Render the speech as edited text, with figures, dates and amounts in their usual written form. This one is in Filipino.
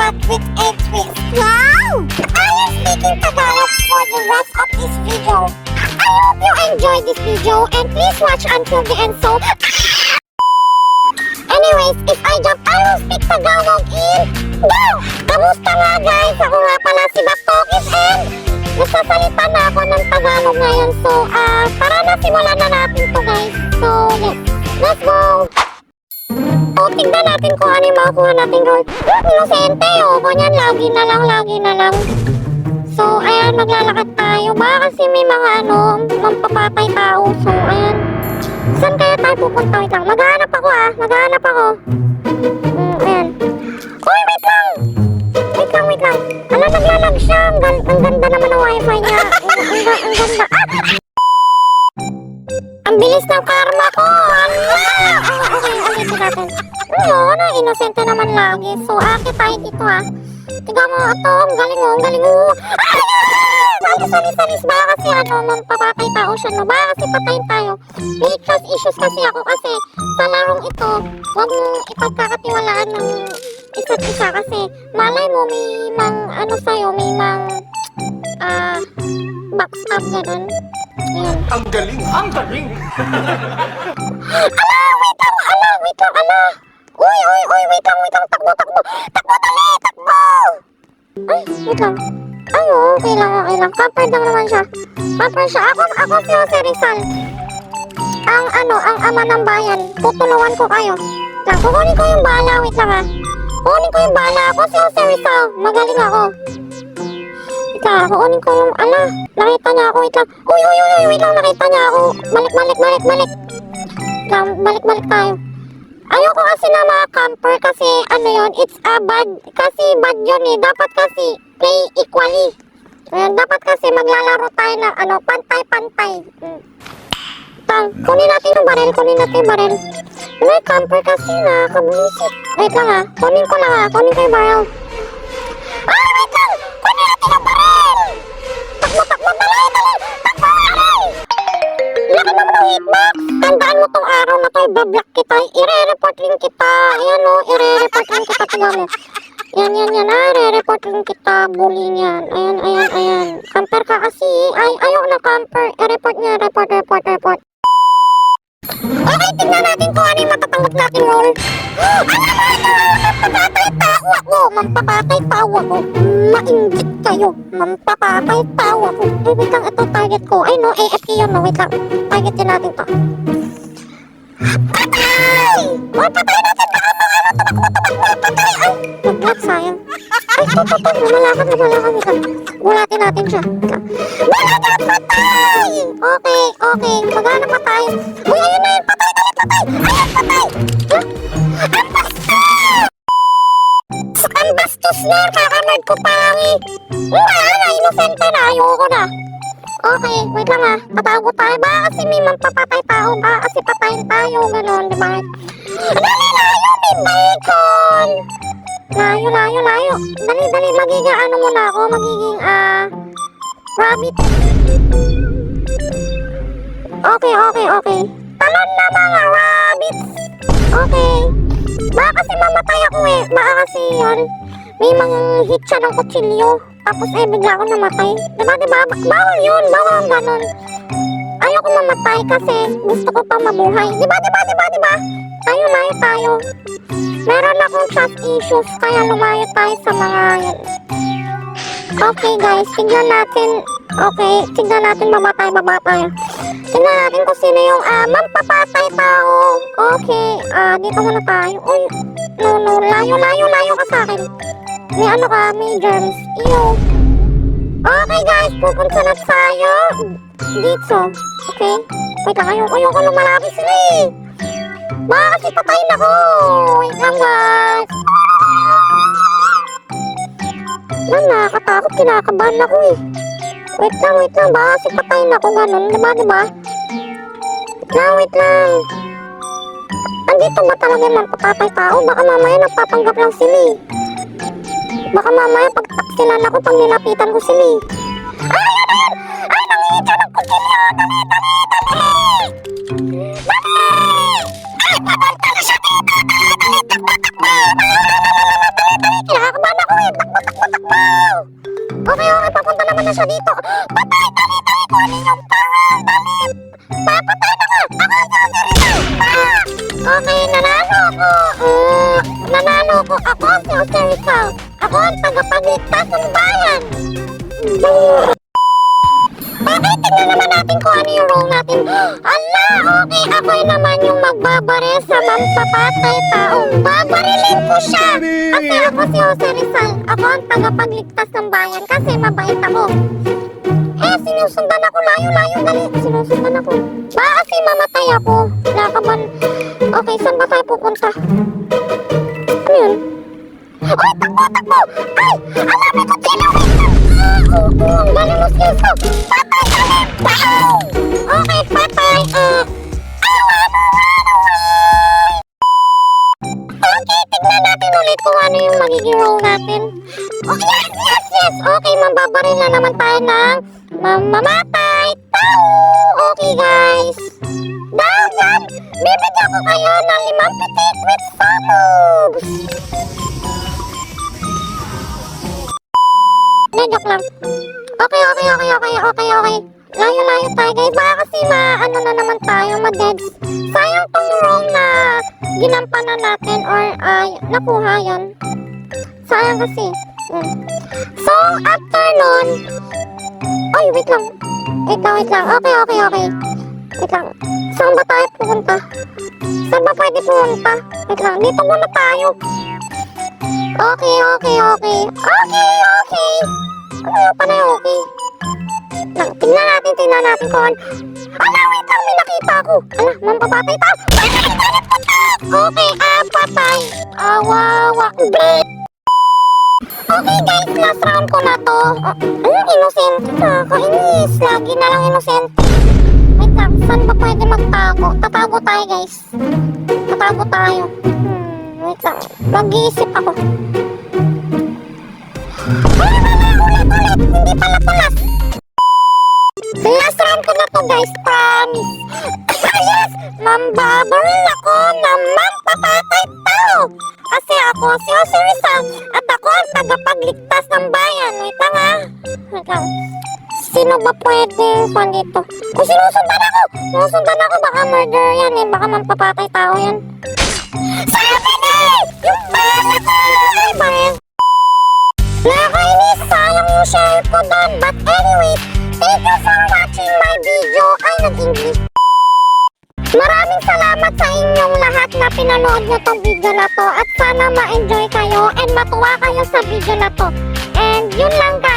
but with a twist. Wow! I am speaking Tagalog for the rest of this video. I hope you enjoyed this video and please watch until the end. So, anyways, if I jump, I will speak Tagalog in Go! Kamusta nga guys? Ako nga pala si Bakpokis and nagsasalita na ako ng Tagalog ngayon. So, tara na, simulan na natin to guys. So, let's go! O, tignan natin kung ano yung makuha natin gold. Inosente, o, ganyan, lagi na lang. So, ayan, maglalakad tayo. Baka kasi may mga mampapatay tao. So, ayan. Saan kaya tayo pupunta? Wait lang. Maghahanap ako. Ayan. Uy, wait lang. Ala, naglalag siya. Ang ganda naman ng wifi niya. Ang ganda. Ang bilis ng karma ko. Okay, ulitin natin. Inosente naman lagi. So, akit tayo dito Tignan mo ito. Ang galing mo. Salis. Baka kasi mampapatay tao siya. No? Baka kasi patayin tayo. May trust issues kasi ako kasi sa larong ito, huwag mo ipagkakatiwalaan ng isa't isa kasi malay mo may sa'yo, may backstab ganun. Ayan. Ang galing! Ala! Uy, wait lang. Takbo! Ay, wait lang. Ay, okay lang. Pampered lang naman siya. Ako si Jose Rizal. Ang ama ng bayan. Tutulungan ko kayo. Kukunin ko yung bala. Wait lang Ako si Jose Rizal. Magaling ako. Kukunin ko yung... Ala, nakita niya ako. Wait lang. Uy, nakita niya ako. Balik. Balik tayo. Ayoko kasi na mga camper kasi it's bad. Kasi bad yun Dapat kasi play equally. Dapat kasi maglalaro tayo na pantay-pantay. Kunin natin yung baril. May camper kasi nakakabulisit. Wait lang Kunin ko yung baril. Wait lang! Kunin natin yung baril! Takbo! Dali! Takbo! Laki naman ng hitbox. Tandaan mo tong araw na to. Bablock kita. I-report rin kita. Ayan i-report rin kita. Tignan mo. Yan. I-report rin kita. Bully niyan. Ayan. Camper ka kasi. Ayaw na camper. I-report niya. Report. Okay, tignan natin kung ano yung matatanggap natin roll. Mampapatay tao ako. Mainggit kayo. Mampapatay tao ako. Wait lang, ito target ko. Ay no, AFK yun no. Wait lang, targetin natin to. Patay! Patay natin. Baka patay. Ay, nag-block sayang. Ay, lumalakad. Gulatin natin siya. Wala na, patay! Okay. Maghanap pa tayo. Uy, ayun na yun. Patay. Ayan, patay. Ang bastos na. Kakanard ko pa lang Wala na, inosente na. Ayoko na. Okay, wait lang Tatago tayo. Baka kasi may mampapatay tao. Baka kasi patayin tayo. Ganon, diba? Dali, layo. May bacon. Layo. Dali. Magiging muna ako. Magiging, rabbit. Okay. Talon na mga rabbits. Okay. Baka kasi mamatay ako Baka kasi yun. May mga hit siya ng kutsilyo. Tapos bigla ako namatay. Diba? Bawal yun. Bawal ang ganon. Ayoko mamatay kasi gusto ko pa mabuhay. Diba? Tayo. Meron akong trust issues kaya lumayo tayo sa mga yan. Okay guys, tignan natin. Baba tayo. Tignan natin kung sino yung mampapatay tao. Okay, dito muna tayo. Uy, no, layo ka sa akin. May germs. Ew. Okay guys, pupunta na tayo dito. Okay? Wait lang, ayoko lumalapit sila Baka kasi patayin ako. Wait lang guys. Nakakatakot, kinakabahan ako Wait lang, baka kasi patayin ako ganun. Diba? Wait lang. Andito ba talaga yung mampapatay tao? Baka mamaya nagpapanggap lang sila Baka mamaya pagtaksilan ako pag nilapitan ko sila Ay, yun! Ay, nangingit siya ng kutsilyo! Dali! Ay, papunta na siya dito! Dali! Takbo! Kinakabahan ako siya dito. Patay, dali, dali, kunin yung barrel, dali. Papatay na ka. Ako si Jose Rizal. Okay, nanalo ko. Nanalo ko. Ako si Jose Rizal. Ako ang tagapagligtas ng bayan. Okay, tignan naman natin kung ano yung role natin. Ala, okay, ako naman yung magbabaril sa mampapatay taong babarilin ko siya. Kasi ako si Jose Rizal. Ako ang tagapagligtas ng bayan kasi mabait ako. Sinusundan ako, layo-layo, dali. Sinusundan ako. Kasi mamatay ako. Nakaban. Okay, saan ba tayo pupunta? Ano yun? Ay, takbo, takbo! Ay, alam mo ko, sino, wait lang! Ang dali mo skills ko! Patay, dali! Pow! Okay, patay. Okay, tignan natin ulit kung ano yung magiging role natin. Oh, yes, yes, yes! Okay, mababaril na naman tayo ng mamamatay tao! Okay, guys! Dahil yan, bibigyan ko kayo ng 5 pitik with some moves! Joke lang. Okay. Layo-layo tayo, guys. Baka kasi ano na naman tayo, ma-deads. Sayang tong role na ginampanan natin or nakuha yun. Sayang kasi. So, after nun, ay, wait lang. Okay. Wait lang. Saan ba tayo pupunta? Saan ba pwede pumunta? Wait lang, dito muna tayo. Okay. Ano pa na yung okay? Tingnan natin kung ala, wait lang, may nakita ako. Ala, mampapatay tao. Okay, patay. Awawa. Okay, guys, last round ko na to. Innocent. Nakakainis. Lagi na lang innocent. Wait lang, saan ba pwede magtago? Tatago tayo, guys. Tatago tayo. Wait lang, mag-iisip ako. Ulit, hindi pala palas. Last round ko na to, guys, promise. Yes, mambabaril ako ng mampapatay tao. Kasi ako si Jose Rizal at ako ang tagapagligtas ng bayan. Wait lang. Sino ba pwede kung dito? Sinusundan ako, baka murder yan eh, baka mampapatay tao yan. Sabi na! Yung bala ko! Ay, baril! Nakakainis, sayang yung share ko doon. But anyway, thank you for watching my video. Ay, nag-English. Maraming salamat sa inyong lahat na pinanood nyo tong video na to. At sana ma-enjoy kayo and matuwa kayo sa video na to. And yun lang, guys.